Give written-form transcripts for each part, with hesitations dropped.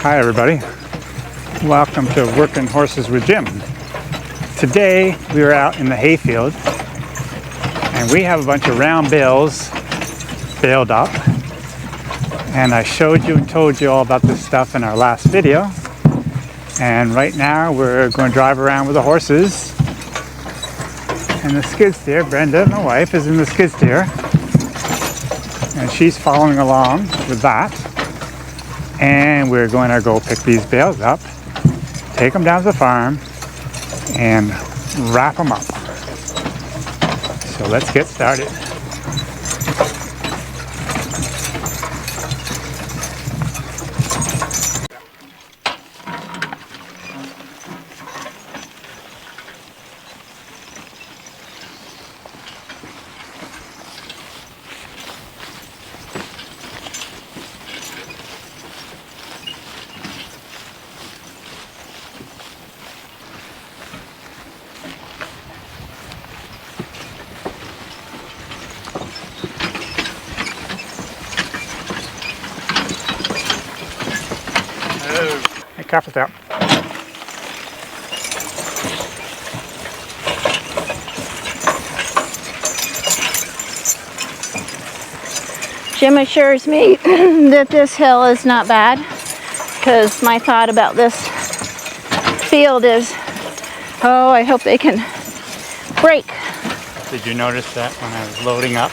Hi everybody, welcome to Working Horses with Jim. Today we are out in the hayfield and we have a bunch of round bales baled up, and I showed you and told you all about this stuff in our last video, and right now we're going to drive around with the horses and the skid steer. Brenda, my wife, is in the skid steer and she's following along with that. And we're going to go pick these bales up, take them down to the farm, and wrap them up. So let's get started. Hey, careful there. Jim assures me that this hill is not bad, because my thought about this field is, oh, I hope they can break. Did you notice that when I was loading up,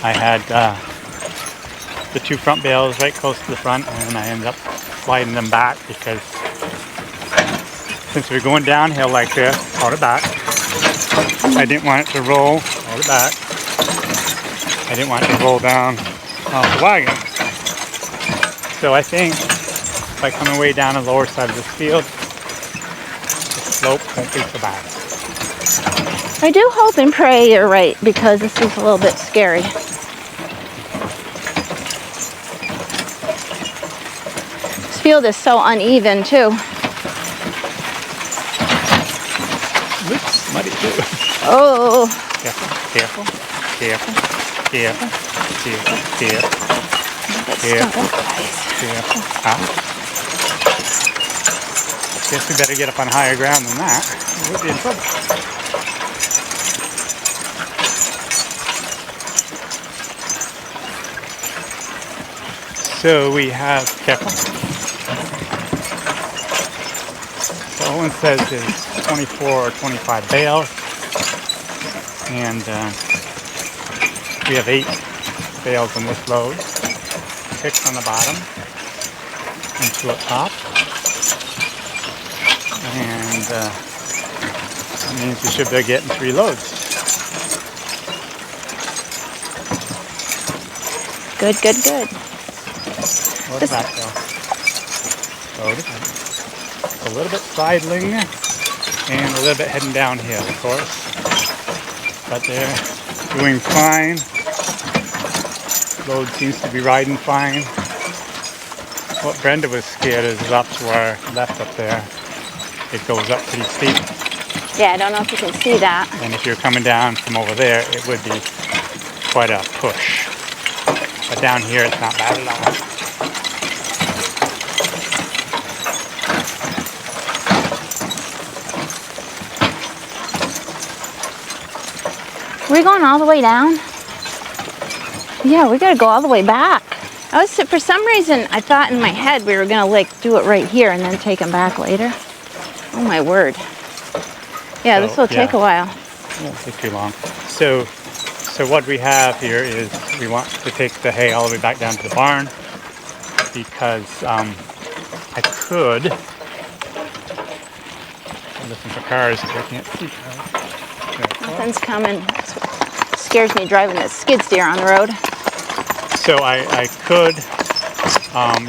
I had the two front bales right close to the front, and I ended up sliding them back because since we're going downhill like this, hold it back. I didn't want it to roll, hold it back. I didn't want it to roll down off the wagon. So I think by coming way down the lower side of this field, the slope won't be so bad. I do hope and pray you're right, because this is a little bit scary. This field is so uneven too. Oops, muddy too. Oh. Careful, careful, careful, careful, careful, careful, careful, careful. Guess we better get up on higher ground than that. We'll be in trouble. So we have, careful. So Owen says there's 24 or 25 bales, and we have 8 bales on this load. 6 on the bottom and 2 up top, and that means we should be getting 3 loads. Good, good, good. Load it back though. Load it back. It's a little bit sidling and a little bit heading downhill, of course. But they're doing fine. Load seems to be riding fine. What Brenda was scared is up to our left up there. It goes up pretty steep. Yeah, I don't know if you can see that. And if you're coming down from over there, it would be quite a push. But down here, it's not bad at all. We're going all the way down? Yeah, we gotta go all the way back. For some reason, I thought in my head we were gonna like do it right here and then take them back later. Oh my word. Yeah, this will take a while. It won't take too long. So what we have here is we want to take the hay all the way back down to the barn, because I could listen for cars if I can't see cars. Nothing's coming. It scares me driving this skid steer on the road. So I could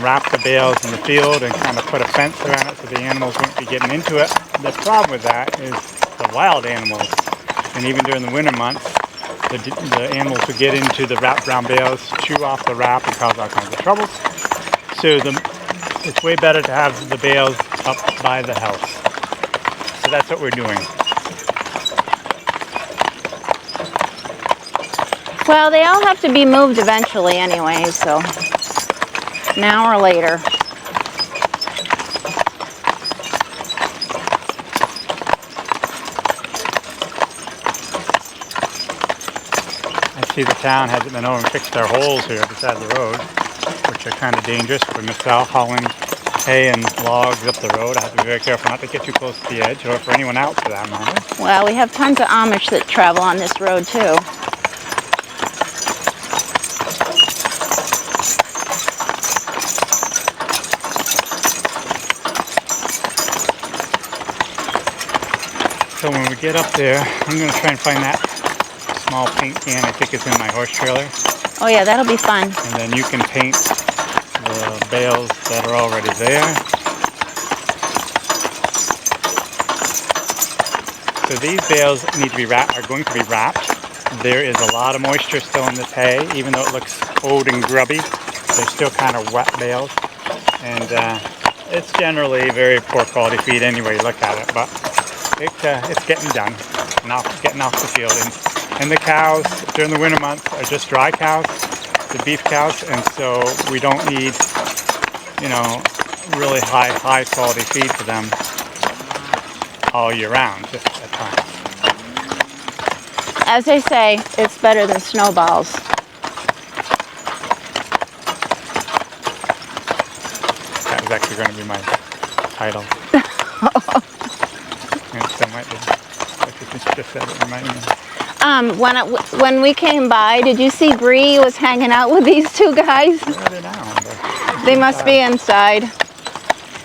wrap the bales in the field and kind of put a fence around it so the animals wouldn't be getting into it. The problem with that is the wild animals, and even during the winter months, the animals would get into the wrapped brown bales, chew off the wrap, and cause all kinds of troubles. So it's way better to have the bales up by the house. So that's what we're doing. Well, they all have to be moved eventually anyway, so now or later. see the town hasn't been over and fixed their holes here beside the road, which are kind of dangerous for myself hauling hay and logs up the road. I have to be very careful not to get too close to the edge, or for anyone else for that matter. Well, we have tons of Amish that travel on this road too. So when we get up there, I'm going to try and find that small paint can. I think it's in my horse trailer. Oh yeah, that'll be fun. And then you can paint the bales that are already there. So these bales need to be are going to be wrapped. There is a lot of moisture still in this hay, even though it looks old and grubby. They're still kind of wet bales. And it's generally very poor quality feed anyway you look at it. But it's getting done, getting off the field. And the cows during the winter months are just dry cows, the beef cows, and so we don't need, really high quality feed for them all year round, just at times. As they say, it's better than snowballs. That was actually going to be my title. That might be. I just said it reminded me. When we came by, did you see Bree was hanging out with these two guys? Where are they now? They must be inside.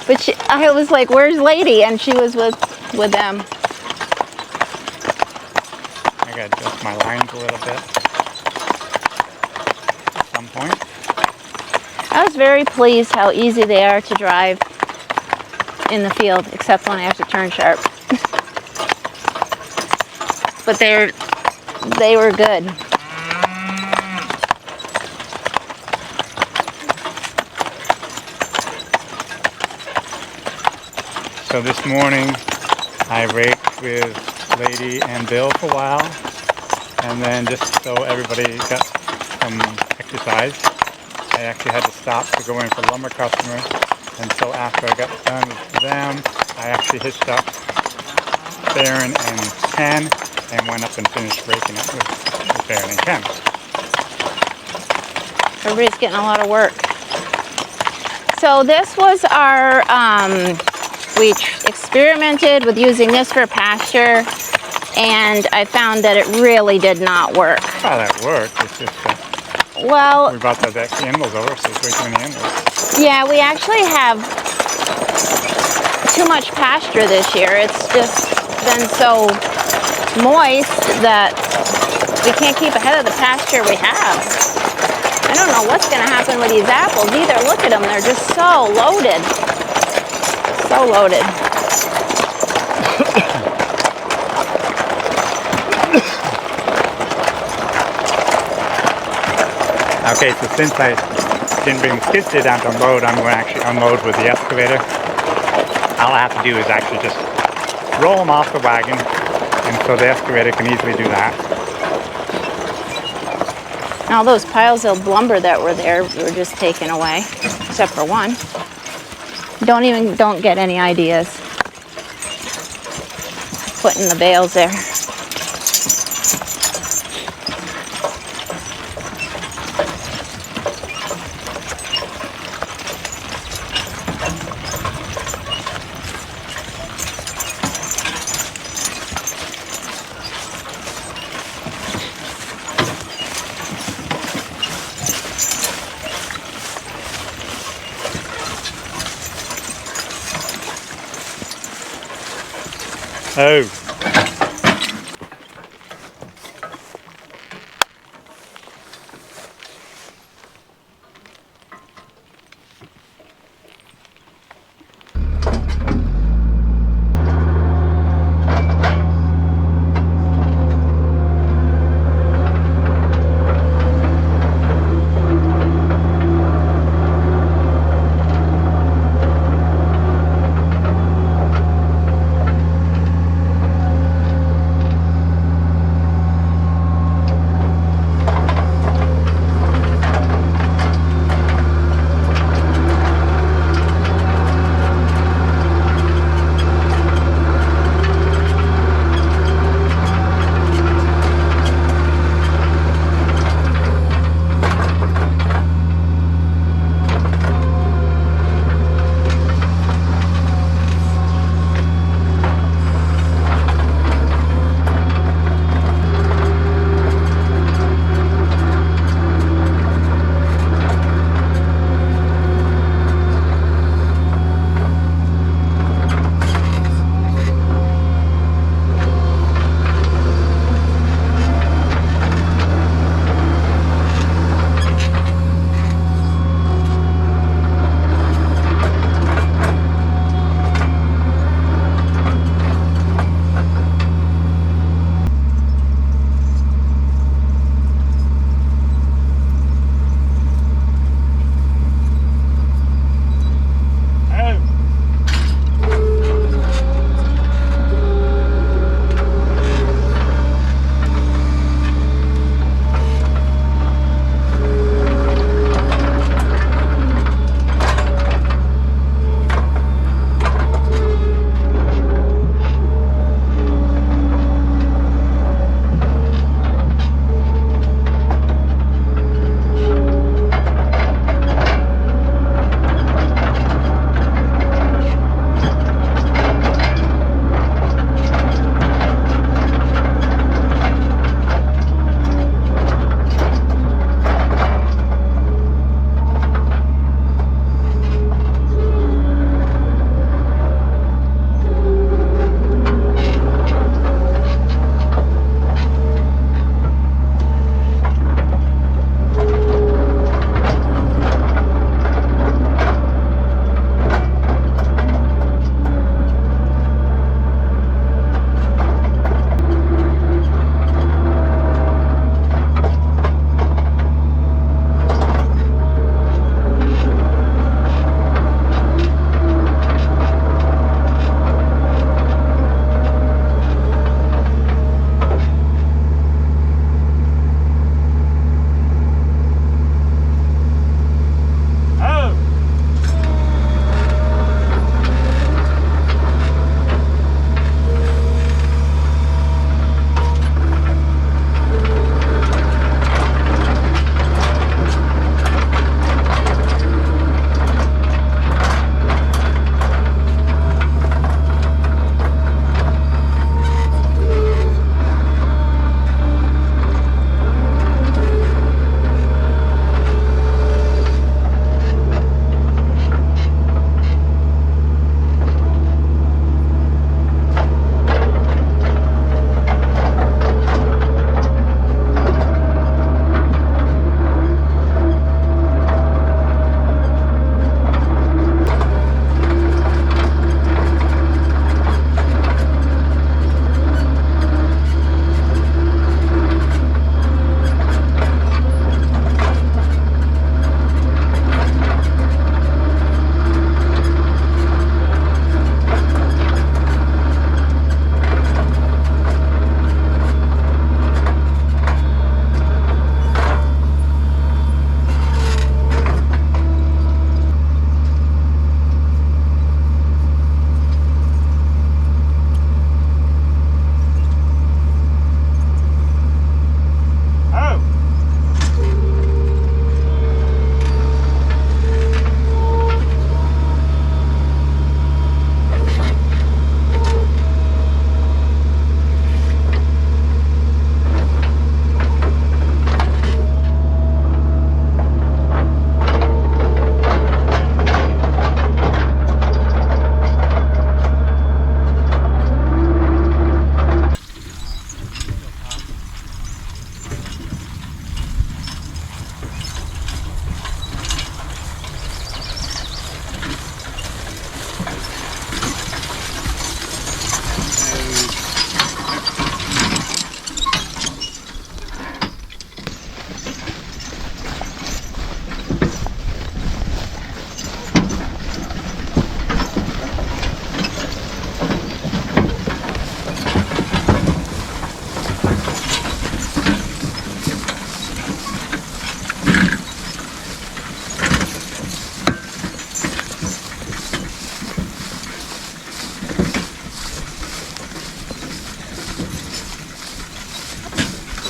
But I was like, "Where's Lady?" And she was with them. I gotta adjust my lines a little bit at some point. I was very pleased how easy they are to drive in the field, except when I have to turn sharp. But they were good. So this morning I raked with Lady and Bill for a while, and then just so everybody got some exercise, I actually had to stop to go in for lumber customers, and so after I got done with them, I actually hitched up Baron and Ken and went up and finished raking it with Baron and Ken. Everybody's getting a lot of work. So this was our, we experimented with using this for pasture, and I found that it really did not work. Well, that worked. It's just that well, we brought the animals over, so there's way too many animals. Yeah, we actually have too much pasture this year. It's just been so moist that we can't keep ahead of the pasture we have. I don't know what's going to happen with these apples either. Look at them. They're just so loaded. So loaded. Okay, so since I didn't bring the skid steer down to unload, I'm going to actually unload with the excavator. All I have to do is actually just roll them off the wagon, and so the excavator can easily do that. All those piles of lumber that were there were just taken away, except for one. Don't get any ideas. Putting the bales there. Oh.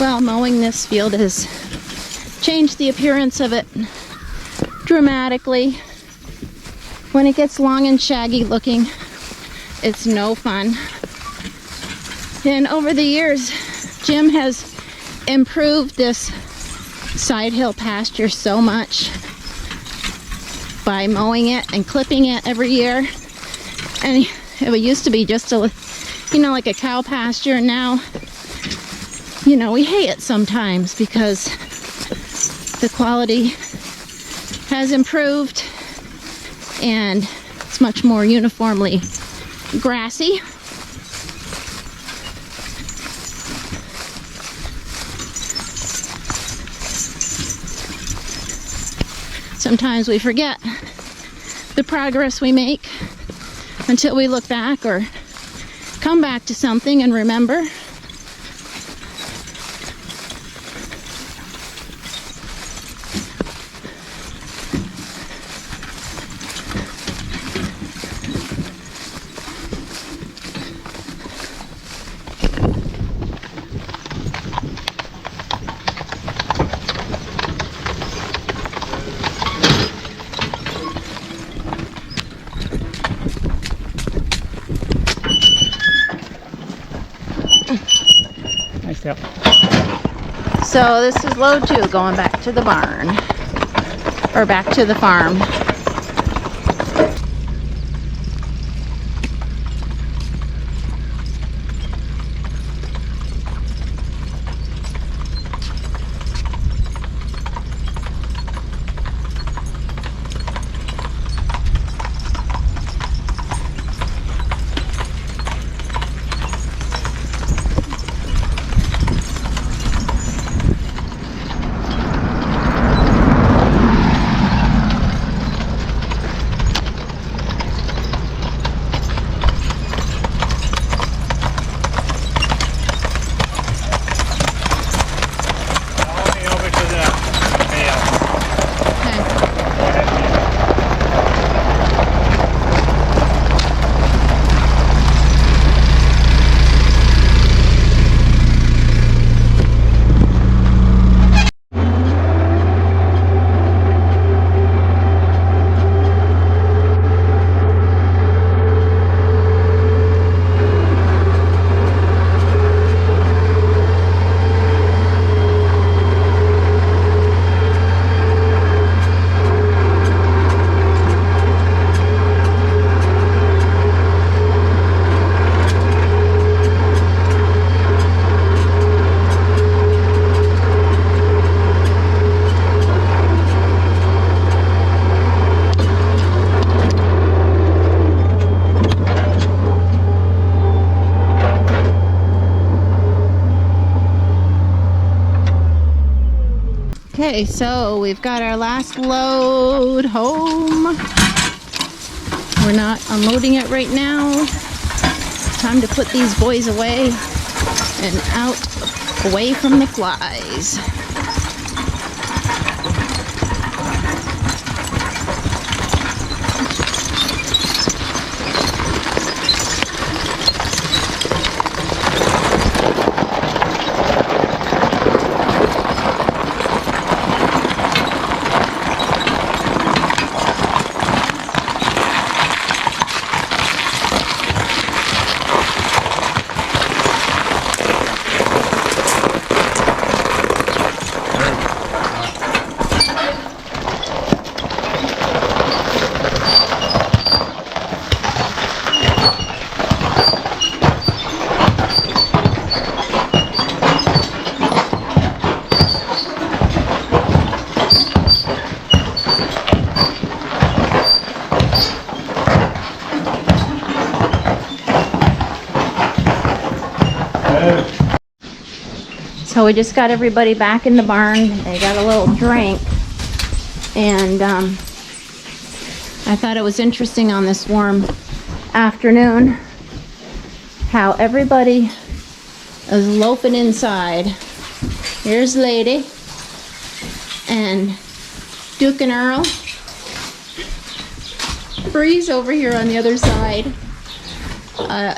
Well, mowing this field has changed the appearance of it dramatically. When it gets long and shaggy looking, it's no fun. And over the years, Jim has improved this side hill pasture so much by mowing it and clipping it every year. And it used to be just a, you know, like a cow pasture. And now, you know, we hate it sometimes because the quality has improved and it's much more uniformly grassy. Sometimes we forget the progress we make until we look back or come back to something and remember. Yep. So this is load 2 going back to the barn, or back to the farm. Okay, so we've got our last load home. We're not unloading it right now. Time to put these boys away and out, away from the flies. So we just got everybody back in the barn. They got a little drink. And I thought it was interesting on this warm afternoon how everybody is loafing inside. Here's Lady and Duke and Earl. Bree's over here on the other side.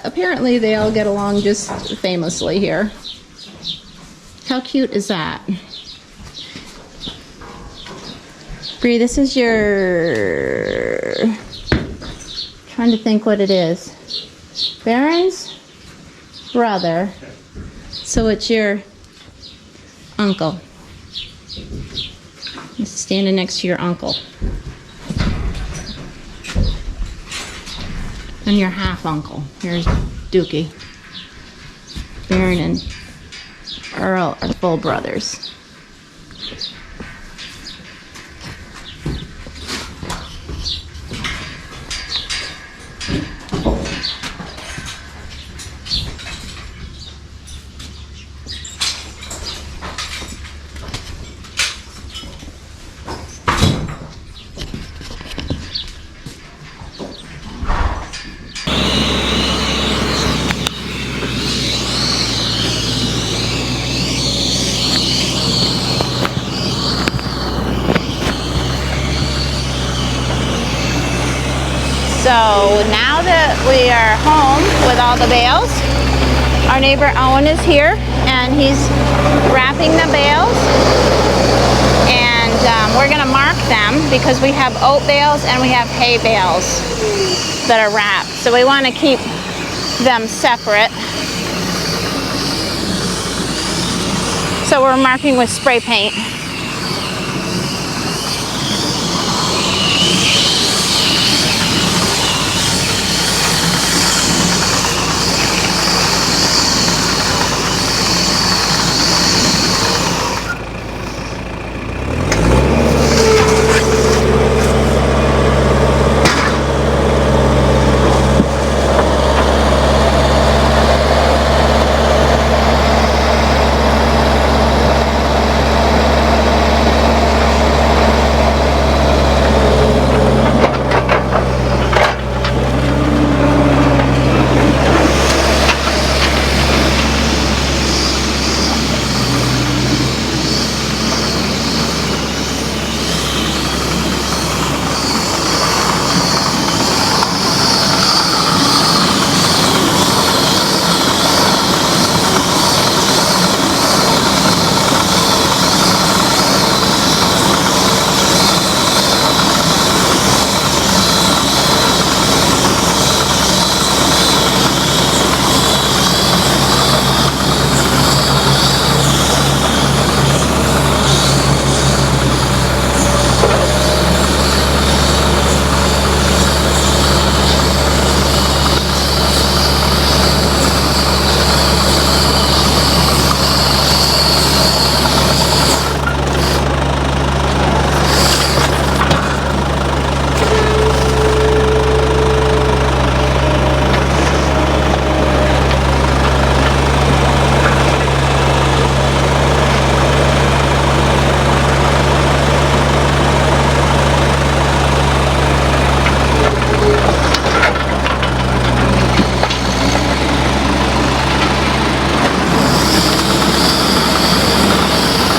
Apparently they all get along just famously here. How cute is that? Bree, this is your... Trying to think what it is. Baron's brother. So it's your uncle. He's standing next to your uncle. And your half uncle. Here's Dookie. Baron and Earl are full brothers. So now that we are home with all the bales, our neighbor Owen is here and he's wrapping the bales, and we're gonna mark them because we have oat bales and we have hay bales that are wrapped. So we want to keep them separate. So we're marking with spray paint.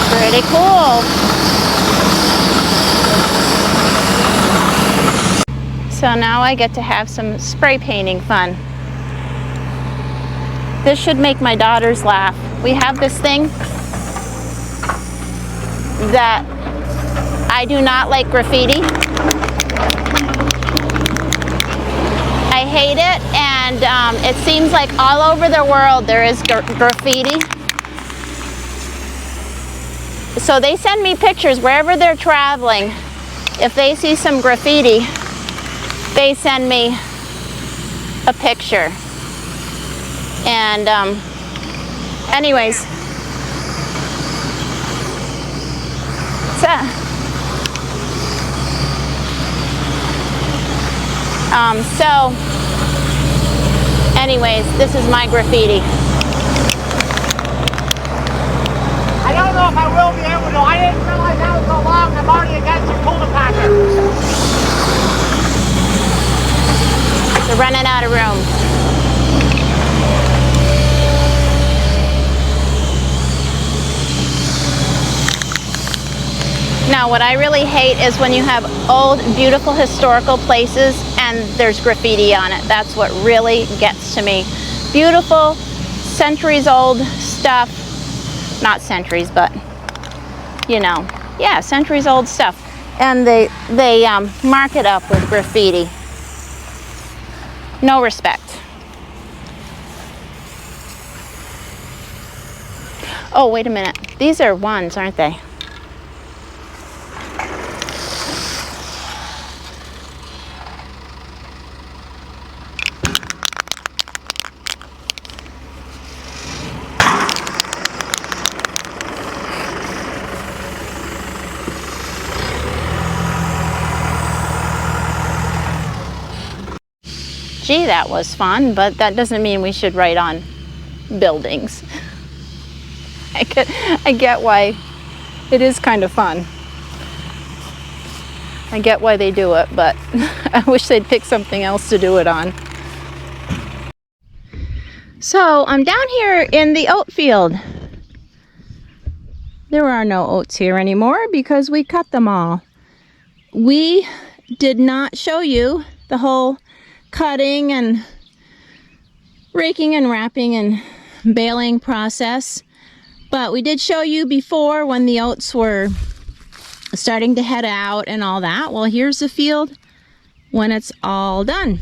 Pretty cool. So now I get to have some spray painting fun. This should make my daughters laugh. We have this thing that I do not like graffiti. I hate it, and it seems like all over the world there is graffiti. So they send me pictures wherever they're traveling. If they see some graffiti, they send me a picture. And anyways, so anyways, this is my graffiti. I don't know if I will be able to. I didn't realize that was so long. I'm already against your cooler packer. They're running out of room. Now, what I really hate is when you have old, beautiful historical places and there's graffiti on it. That's what really gets to me. Beautiful, centuries old stuff not centuries, but you know, yeah, centuries old stuff. And they mark it up with graffiti. No respect. Oh, wait a minute. These are ones, aren't they? Gee, that was fun, but that doesn't mean we should write on buildings. I get why it is kind of fun. I get why they do it, but I wish they'd pick something else to do it on. So I'm down here in the oat field. There are no oats here anymore because we cut them all. We did not show you the whole cutting and raking and wrapping and baling process, but we did show you before when the oats were starting to head out and all that. Well, here's the field when it's all done.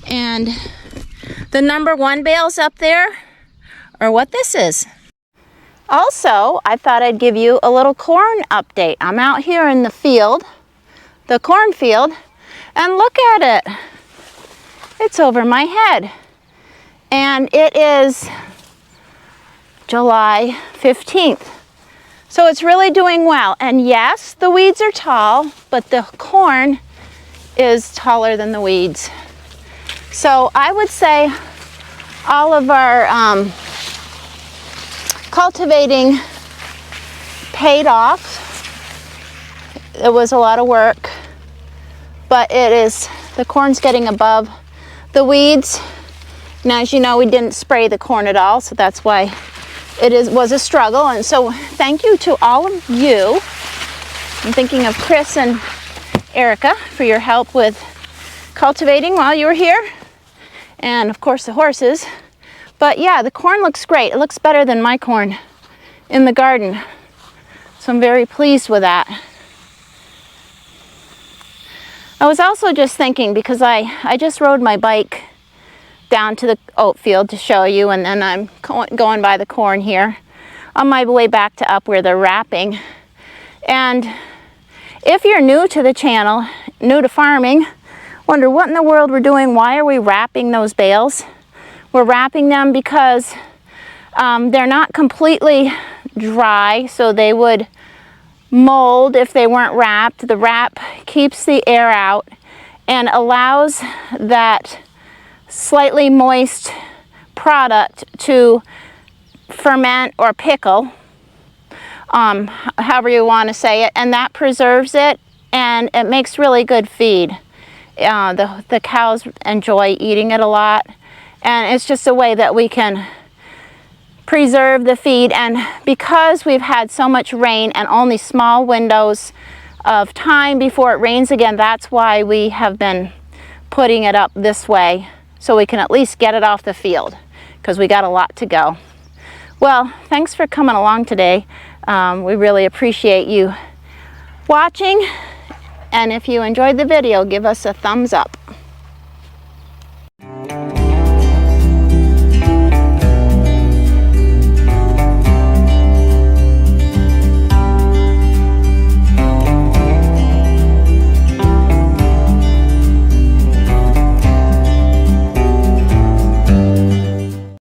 And the number 1 bales up there are what this is. Also, I thought I'd give you a little corn update. I'm out here in the field, the cornfield, and look at it. It's over my head. And it is July 15th. So it's really doing well. And yes, the weeds are tall, but the corn is taller than the weeds. So I would say all of our cultivating paid off. It was a lot of work, but the corn's getting above the weeds. Now, as you know, we didn't spray the corn at all, so that's why it was a struggle. And so thank you to all of you. I'm thinking of Chris and Erica for your help with cultivating while you were here. And of course the horses. But yeah, the corn looks great. It looks better than my corn in the garden. So I'm very pleased with that. I was also just thinking, because I just rode my bike down to the oat field to show you, and then I'm going by the corn here on my way back to up where they're wrapping. And if you're new to the channel, new to farming, wonder what in the world we're doing, why are we wrapping those bales? We're wrapping them because they're not completely dry, so they would mold if they weren't wrapped. The wrap keeps the air out and allows that slightly moist product to ferment or pickle, however you want to say it, and that preserves it, and it makes really good feed. The cows enjoy eating it a lot, and it's just a way that we can preserve the feed. And because we've had so much rain and only small windows of time before it rains again, that's why we have been putting it up this way, so we can at least get it off the field, because we got a lot to go. Well, thanks for coming along today. We really appreciate you watching, and if you enjoyed the video, give us a thumbs up.